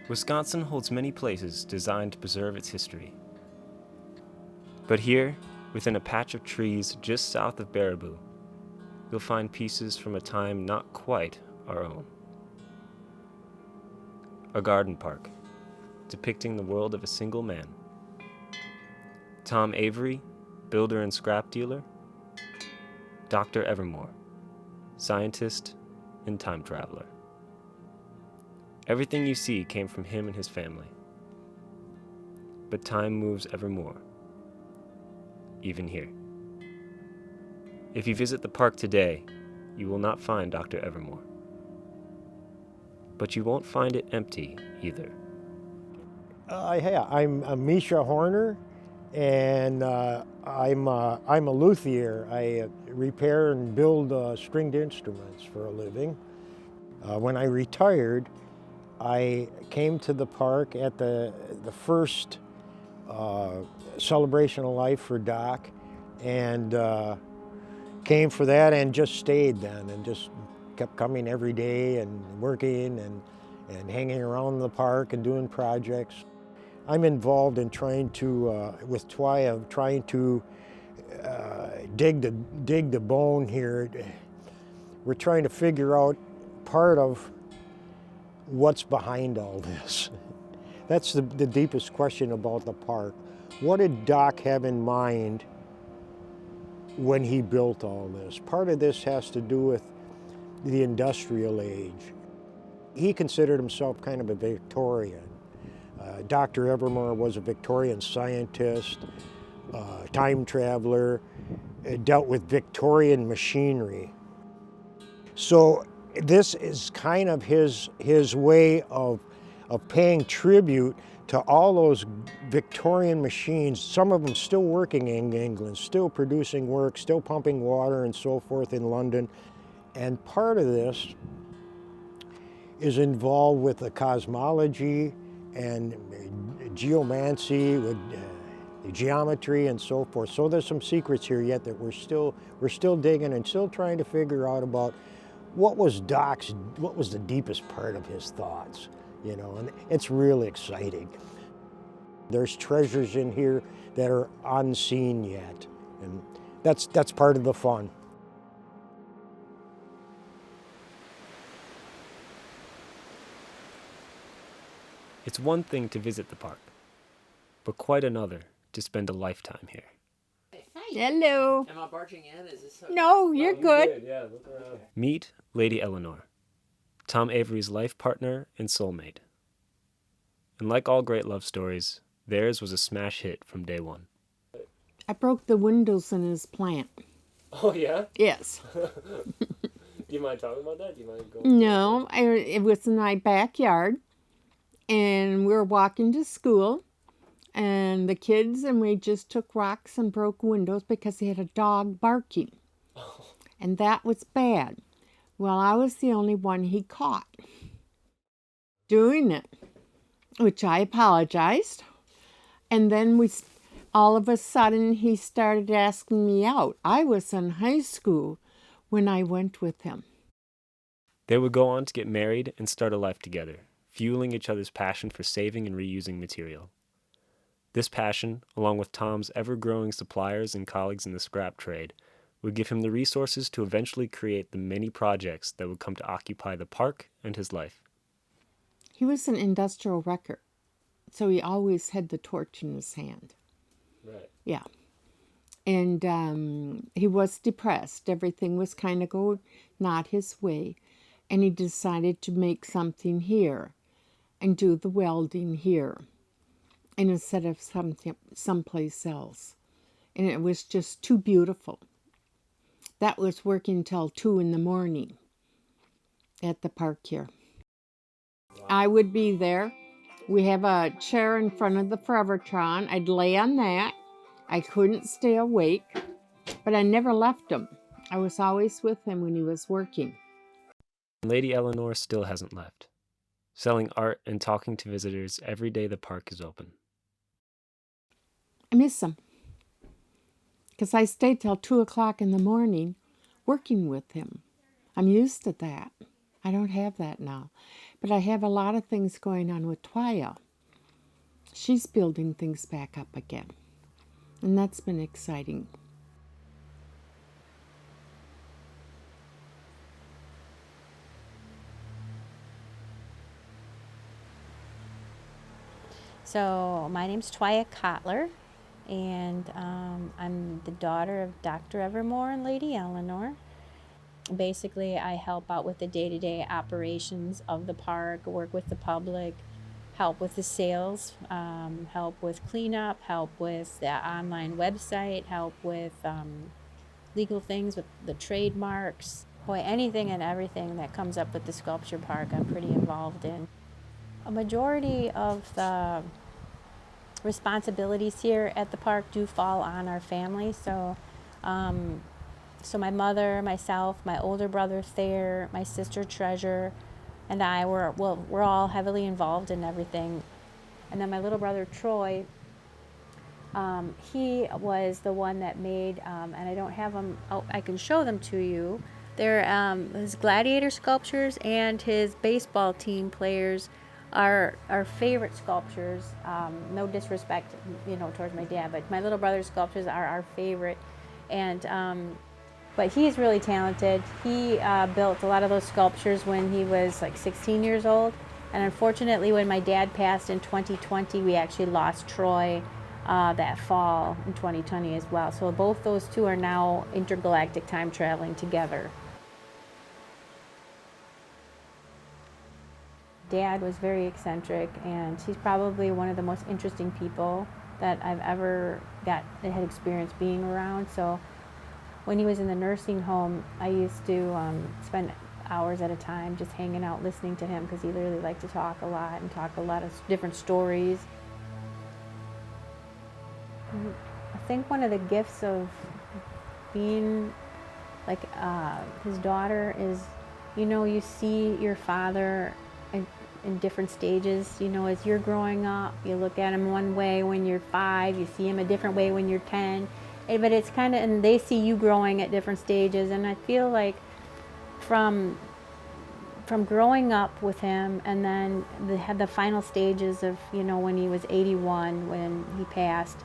Wisconsin holds many places designed to preserve its history. But here, within a patch of trees just south of Baraboo, you'll find pieces from a time not quite our own. A garden park, depicting the world of a single man. Tom Avery, builder and scrap dealer. Dr. Evermor, scientist and time traveler. Everything you see came from him and his family. But time moves ever more, even here. If you visit the park today, you will not find Dr. Evermor. But you won't find it empty either. I'm Misha Horner, and I'm a luthier. I repair and build stringed instruments for a living. When I retired, I came to the park at the first celebration of life for Doc, and came for that and just stayed then and just kept coming every day and working and hanging around the park and doing projects. I'm involved in trying to, with TWIA, trying to dig the bone here. We're trying to figure out part of what's behind all this. That's the deepest question about the park. What did Doc have in mind when he built all this? Part of this has to do with the industrial age. He considered himself kind of a Victorian. Dr. Evermor was a Victorian scientist, time traveler, dealt with Victorian machinery. So this is kind of his way of paying tribute to all those Victorian machines, some of them still working in England, still producing work, still pumping water and so forth in London. And part of this is involved with the cosmology and geomancy, with geometry and so forth. So there's some secrets here yet that we're still digging and still trying to figure out about what was the deepest part of his thoughts, you know, and it's really exciting. There's treasures in here that are unseen yet, and that's part of the fun. It's one thing to visit the park, but quite another to spend a lifetime here. Hello. Am I barging in? Is this okay? No, you're good. Yeah, look around. Meet Lady Eleanor, Tom Avery's life partner and soulmate. And like all great love stories, theirs was a smash hit from day one. I broke the windows in his plant. Oh, yeah? Yes. Do you mind talking about that? Do you mind going? No, it was in my backyard, and we were walking to school, and the kids and we just took rocks and broke windows because he had a dog barking. Oh. And that was bad. Well, I was the only one he caught doing it, which I apologized. And then all of a sudden, he started asking me out. I was in high school when I went with him. They would go on to get married and start a life together, fueling each other's passion for saving and reusing material. This passion, along with Tom's ever-growing suppliers and colleagues in the scrap trade, would give him the resources to eventually create the many projects that would come to occupy the park and his life. He was an industrial wrecker, so he always had the torch in his hand. Right. Yeah. And he was depressed. Everything was kind of going not his way. And he decided to make something here and do the welding here, and instead of someplace else. And it was just too beautiful. That was working till 2 a.m. at the park here. Wow. I would be there. We have a chair in front of the Forevertron. I'd lay on that. I couldn't stay awake, but I never left him. I was always with him when he was working. Lady Eleanor still hasn't left, selling art and talking to visitors every day the park is open. I miss him, because I stayed till 2 o'clock in the morning working with him. I'm used to that. I don't have that now. But I have a lot of things going on with Twaya. She's building things back up again. And that's been exciting. So my name's Twaya Kotler, and I'm the daughter of Dr. Evermor and Lady Eleanor. Basically, I help out with the day-to-day operations of the park, work with the public, help with the sales, help with cleanup, help with the online website, help with legal things with the trademarks. Boy, anything and everything that comes up with the sculpture park, I'm pretty involved in. A majority of the responsibilities here at the park do fall on our family. So my mother, myself, my older brother Thayer, my sister Treasure, and I we're all heavily involved in everything. And then my little brother Troy, he was the one that made, and I don't have them. Oh, I can show them to you. They're his gladiator sculptures and his baseball team players are our favorite sculptures. No disrespect, towards my dad, but my little brother's sculptures are our favorite. And but he's really talented. He built a lot of those sculptures when he was like 16 years old. And unfortunately, when my dad passed in 2020, we actually lost Troy that fall in 2020 as well. So both those two are now intergalactic time traveling together. Dad was very eccentric, and he's probably one of the most interesting people that I've ever had experience being around. So when he was in the nursing home, I used to spend hours at a time just hanging out listening to him, because he really liked to talk a lot and talk a lot of different stories. I think one of the gifts of being like his daughter is, you see your father in different stages. As you're growing up, you look at him one way when you're 5, you see him a different way when you're 10. But it's kind of, and they see you growing at different stages. And I feel like from growing up with him, and then the final stages of, when he was 81, when he passed,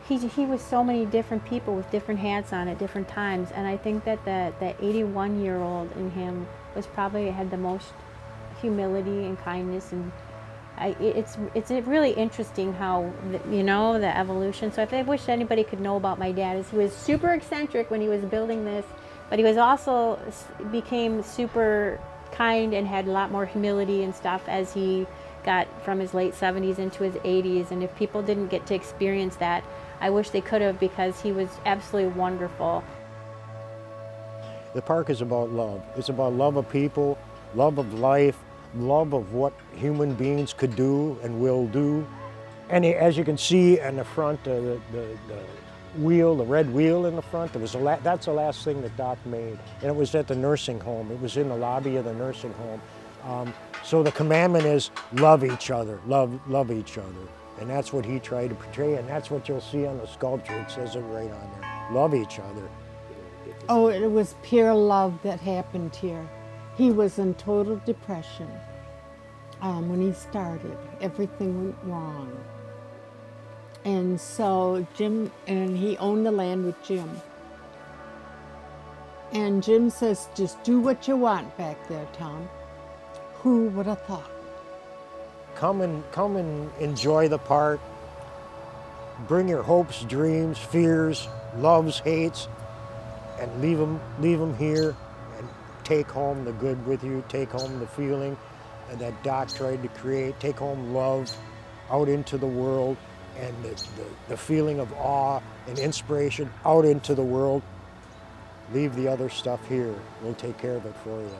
he was so many different people with different hats on at different times. And I think that the 81-year-old in him was probably had the most humility and kindness, and it's really interesting how the evolution. So if I wish anybody could know about my dad, is he was super eccentric when he was building this, but he was also became super kind and had a lot more humility and stuff as he got from his late 70s into his 80s. And if people didn't get to experience that, I wish they could have, because he was absolutely wonderful. The park is about love. It's about love of people, love of life, love of what human beings could do and will do. And as you can see in the front, the wheel, the red wheel in the front, that's the last thing that Doc made. And it was at the nursing home. It was in the lobby of the nursing home. So the commandment is love each other, love each other. And that's what he tried to portray, and that's what you'll see on the sculpture. It says it right on there. Love each other. Oh, it was pure love that happened here. He was in total depression when he started. Everything went wrong. And so Jim, and he owned the land with Jim. And Jim says, just do what you want back there, Tom. Who would have thought? Come and enjoy the park. Bring your hopes, dreams, fears, loves, hates, and leave them here, and take home the good with you. Take home the feeling that Doc tried to create. Take home love out into the world, and the feeling of awe and inspiration out into the world. Leave the other stuff here. We'll take care of it for you.